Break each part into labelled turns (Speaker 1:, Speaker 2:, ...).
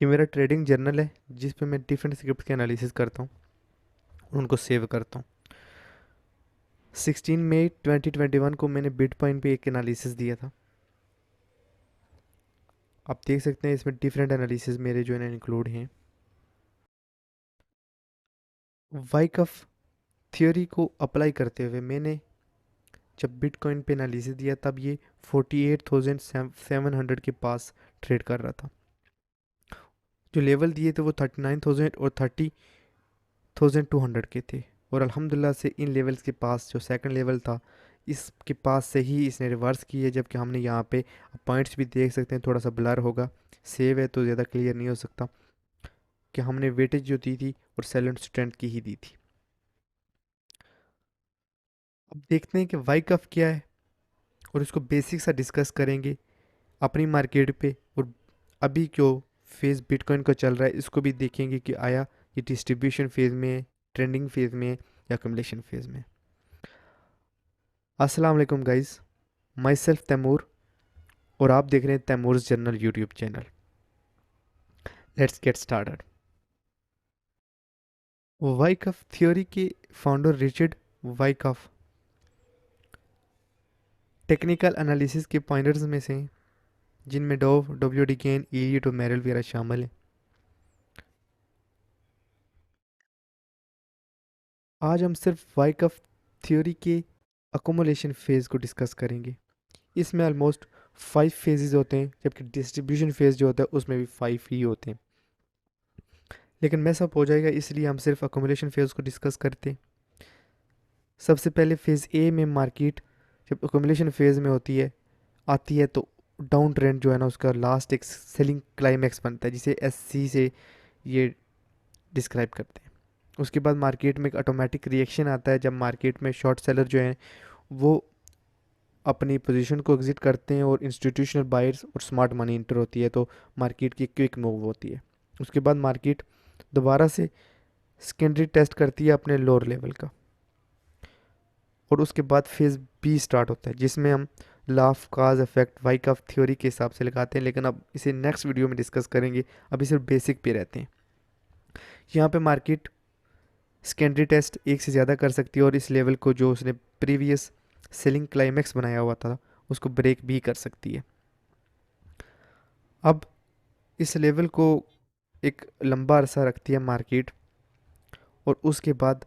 Speaker 1: ये मेरा trading journal है जिस पे मैं डिफरेंट स्क्रिप्ट के एनालिसिस करता हूँ और उनको सेव करता हूँ। 16 मई 2021 को मैंने बिटकॉइन पे एक एनालिसिस दिया था। आप देख सकते हैं इसमें डिफरेंट एनालिसिस मेरे जो है इंक्लूड हैं। वाइकफ थ्योरी को अप्लाई करते हुए मैंने जब बिटकॉइन पे एनालिसिस दिया तब ये 48,700 के पास ट्रेड कर रहा था। जो लेवल दिए थे वो 39,000 और 30,200 के थे। और अल्हम्दुलिल्लाह से इन लेवल्स के पास जो सेकंड लेवल था इसके पास से ही इसने रिवर्स की है, जबकि हमने यहाँ पे पॉइंट्स भी देख सकते हैं, थोड़ा सा ब्लर होगा, सेव है तो ज़्यादा क्लियर नहीं हो सकता कि हमने वेटेज जो दी थी और सेलेंट स्ट्रेंथ की ही दी थी। अब देखते हैं कि वाई कफ क्या है और इसको बेसिक सा डिस्कस करेंगे अपनी मार्केट पे। और अभी जो फेज़ बिटकॉइन का चल रहा है इसको भी देखेंगे कि आया ये डिस्ट्रीब्यूशन फेज़ में है, ट्रेंडिंग फेज़ में है या कम्युलेशन फेज़ में। अस्सलाम वालेकुम गाइस, माई सेल्फ तैमूर और आप देख रहे हैं Taimur's journal YouTube channel. Let's get started. Wyckoff theory के founder Richard Wyckoff technical analysis के पॉइंटर्स में से हैं, जिनमें Dow, W D Gann, Elliott और मेरल वगैरह शामिल हैं। आज हम सिर्फ वाइकफ थ्योरी के अकोमोलेशन फेज़ को डिस्कस करेंगे। इसमें ऑलमोस्ट 5 फेजेस होते हैं, जबकि डिस्ट्रीब्यूशन फेज़ जो होता है उसमें भी 5 ही होते हैं। लेकिन मैस अप हो जाएगा इसलिए हम सिर्फ अकोमोलेशन फेज़ को डिस्कस करते हैं। सबसे पहले फेज़ ए में मार्केट जब अकोमोलेशन फेज़ में आती है तो डाउन ट्रेंड जो है ना उसका लास्ट एक सेलिंग क्लाइमैक्स बनता है, जिसे एस सी से ये डिस्क्राइब करते हैं। उसके बाद मार्केट में एक ऑटोमेटिक रिएक्शन आता है जब मार्केट में शॉर्ट सेलर जो हैं वो अपनी पोजीशन को एग्जिट करते हैं और इंस्टीट्यूशनल बायर्स और स्मार्ट मनी इंटर होती है, तो मार्केट की क्विक मूव होती है। उसके बाद मार्केट दोबारा से सेकेंडरी टेस्ट करती है अपने लोअर लेवल का और उसके बाद फेज़ बी स्टार्ट होता है, जिसमें हम law of cause effect Wyckoff theory के हिसाब से लगाते हैं। लेकिन अब इसे नेक्स्ट वीडियो में डिस्कस करेंगे, अभी सिर्फ बेसिक पे रहते हैं। यहाँ पे मार्केट सेकेंडरी टेस्ट एक से ज़्यादा कर सकती है और इस लेवल को जो उसने प्रीवियस सेलिंग क्लाइमैक्स बनाया हुआ था उसको ब्रेक भी कर सकती है। अब इस लेवल को एक लंबा अरसा रखती है मार्केट और उसके बाद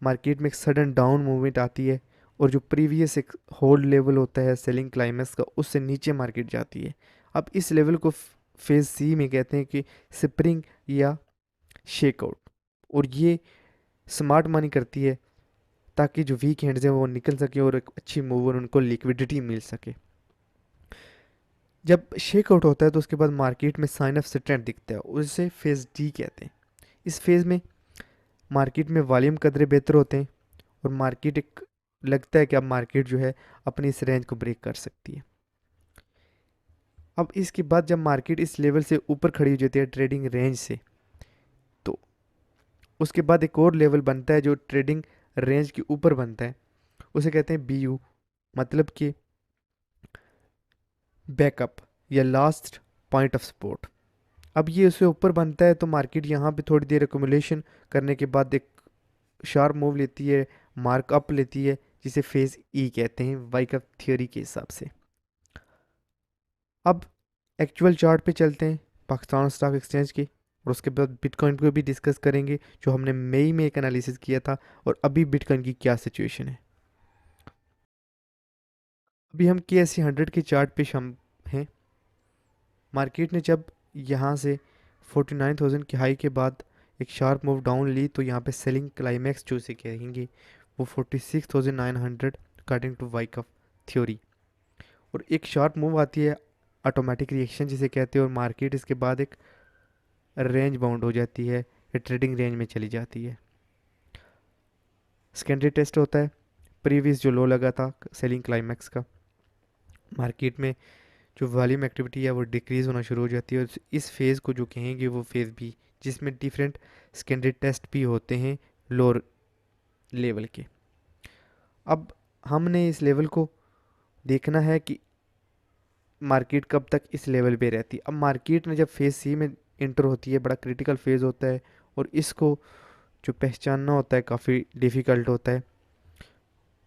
Speaker 1: मार्केट में एक सडन डाउन मूवमेंट आती है और जो प्रीवियस एक होल्ड लेवल होता है सेलिंग क्लाइमैक्स का उससे नीचे मार्केट जाती है। अब इस लेवल को फेज़ सी में कहते हैं कि स्प्रिंग या शेकआउट, और ये स्मार्ट मनी करती है ताकि जो वीक हैंड्स हैं वो निकल सके और एक अच्छी मूव और उनको लिक्विडिटी मिल सके। जब शेकआउट होता है तो उसके बाद मार्केट में साइन ऑफ स्ट्रेंथ दिखता है, उसे फेज़ डी कहते हैं। इस फेज़ में मार्केट में वॉल्यूम कदरे बेहतर होते हैं और मार्केट एक लगता है कि अब मार्केट जो है अपनी इस रेंज को ब्रेक कर सकती है। अब इसके बाद जब मार्केट इस लेवल से ऊपर खड़ी हो जाती है ट्रेडिंग रेंज से, तो उसके बाद एक और लेवल बनता है जो ट्रेडिंग रेंज के ऊपर बनता है, उसे कहते हैं बी यू, मतलब कि बैकअप या लास्ट पॉइंट ऑफ सपोर्ट। अब ये उससे ऊपर बनता है तो मार्केट यहाँ पे थोड़ी देर एक्यूमुलेशन करने के बाद एक शार्प मूव लेती है, मार्कअप लेती है, जिसे फेज़ ई कहते हैं वाइकअप थ्योरी के हिसाब से। अब एक्चुअल चार्ट पे चलते हैं पाकिस्तान स्टॉक एक्सचेंज के, और उसके बाद बिटकॉइन को भी डिस्कस करेंगे जो हमने मई में एक एनालिसिस किया था और अभी बिटकॉइन की क्या सिचुएशन है। अभी हम के एस सी 100 के चार्ट पे हम हैं। मार्केट ने जब यहाँ से 49,000 की हाई के बाद एक शार्प मूव डाउन ली तो यहाँ पे सेलिंग क्लाइमैक्स जो इसे कहेंगे वो 46,900 अकॉर्डिंग टू वाइकफ थ्योरी, और एक शार्प मूव आती है ऑटोमेटिक रिएक्शन जिसे कहते हैं, और मार्केट इसके बाद एक रेंज बाउंड हो जाती है या ट्रेडिंग रेंज में चली जाती है। सेकेंडरी टेस्ट होता है प्रीवियस जो लो लगा था सेलिंग क्लाइमैक्स का। मार्केट में जो वॉल्यूम एक्टिविटी है वो डिक्रीज़ होना शुरू हो जाती है और इस फेज़ को जो कहेंगे वो फेज़ बी, जिसमें डिफरेंट सेकेंडरी टेस्ट भी होते हैं लोअर लेवल के। अब हमने इस लेवल को देखना है कि मार्केट कब तक इस लेवल पे रहती है। अब मार्केट ने जब फेज़ सी में इंटर होती है, बड़ा क्रिटिकल फेज़ होता है और इसको जो पहचानना होता है काफ़ी डिफ़िकल्ट होता है।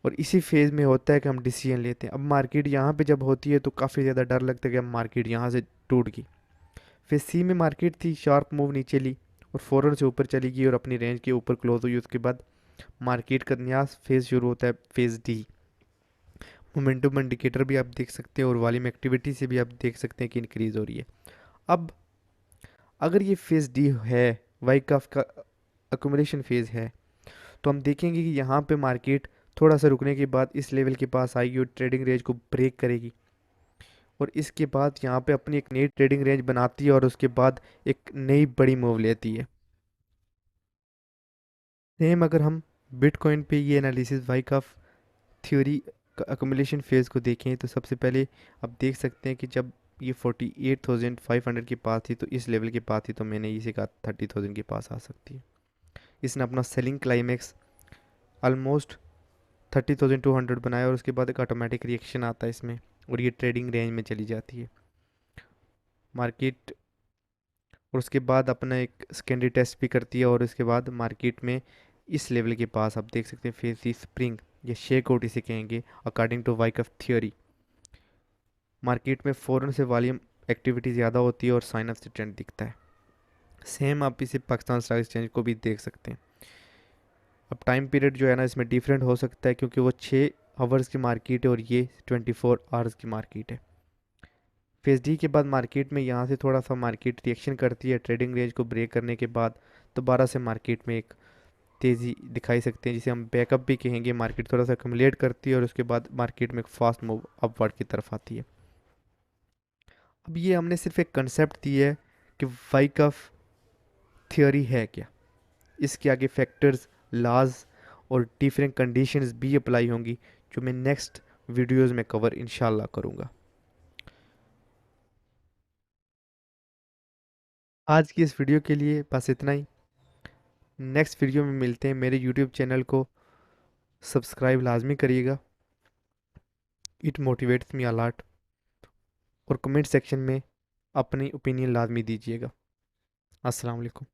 Speaker 1: और इसी फेज़ में होता है कि हम डिसीजन लेते हैं। अब मार्केट यहाँ पे जब होती है तो काफ़ी ज़्यादा डर लगता है कि अब मार्केट यहाँ से टूट गई। फिर सी में मार्केट थी, शार्प मूव नीचे ली और फ़ौरन से ऊपर चली गई और अपनी रेंज के ऊपर क्लोज हुई। उसके बाद मार्केट का नया फेज़ शुरू होता है, फेज़ डी। मोमेंटम इंडिकेटर भी आप देख सकते हैं और वॉल्यूम एक्टिविटी से भी आप देख सकते हैं कि इंक्रीज़ हो रही है। अब अगर ये फेज़ डी है, वाइकॉफ का अक्यूमुलेशन फेज़ है, तो हम देखेंगे कि यहाँ पे मार्केट थोड़ा सा रुकने के बाद इस लेवल के पास आएगी और ट्रेडिंग रेंज को ब्रेक करेगी और इसके बाद यहाँ पे अपनी एक नई ट्रेडिंग रेंज बनाती है और उसके बाद एक नई बड़ी मूव लेती है। सेम अगर हम बिटकॉइन पे ये analysis Wyckoff theory accumulation phase को देखें तो सबसे पहले आप देख सकते हैं कि जब ये 48,500 के पास थी तो इस लेवल के पास थी तो मैंने इसे कहा 30,000 के पास आ सकती है। इसने अपना सेलिंग क्लाइमेक्स ऑलमोस्ट 30,200 बनाया और उसके बाद एक ऑटोमेटिक रिएक्शन आता है इसमें और ये ट्रेडिंग रेंज में चली जाती है मार्केट। और उसके बाद अपना एक सेकेंडरी टेस्ट भी करती है और उसके बाद मार्केट में इस लेवल के पास आप देख सकते हैं फेस दी स्प्रिंग या शेक आउट इसे कहेंगे according to Wyckoff theory. Market में फ़ौरन से वॉल्यूम एक्टिविटी ज़्यादा होती है और साइन ऑफ से ट्रेंड दिखता है। सेम आप इसे पाकिस्तान स्टॉक एक्सचेंज को भी देख सकते हैं। अब टाइम पीरियड जो है ना इसमें डिफरेंट हो सकता है क्योंकि वो 6 आवर्स की मार्केट है और ये 24 आवर्स की मार्केट है। फेज डी के बाद मार्केट में यहाँ से थोड़ा सा मार्केट रिएक्शन करती है ट्रेडिंग रेंज को ब्रेक करने के बाद दोबारा से मार्केट में एक तेज़ी दिखाई सकते हैं जिसे हम बैकअप भी कहेंगे। मार्केट थोड़ा सा कम्युलेट करती है और उसके बाद मार्केट में एक फास्ट मूव अपवर्ड की तरफ आती है। अब ये हमने सिर्फ एक कंसेप्ट दी है कि वाइकॉफ थ्योरी है क्या, इसके आगे फैक्टर्स, लॉज और डिफरेंट कंडीशंस भी अप्लाई होंगी जो मैं नेक्स्ट वीडियोस में कवर इंशाल्लाह करूँगा। आज की इस वीडियो के लिए बस इतना ही। नेक्स्ट वीडियो में मिलते हैं। मेरे यूट्यूब चैनल को सब्सक्राइब लाजमी करिएगा, इट मोटिवेट्स मी अलॉट। और कमेंट सेक्शन में अपनी ओपिनियन लाजमी दीजिएगा। अस्सलाम वालेकुम।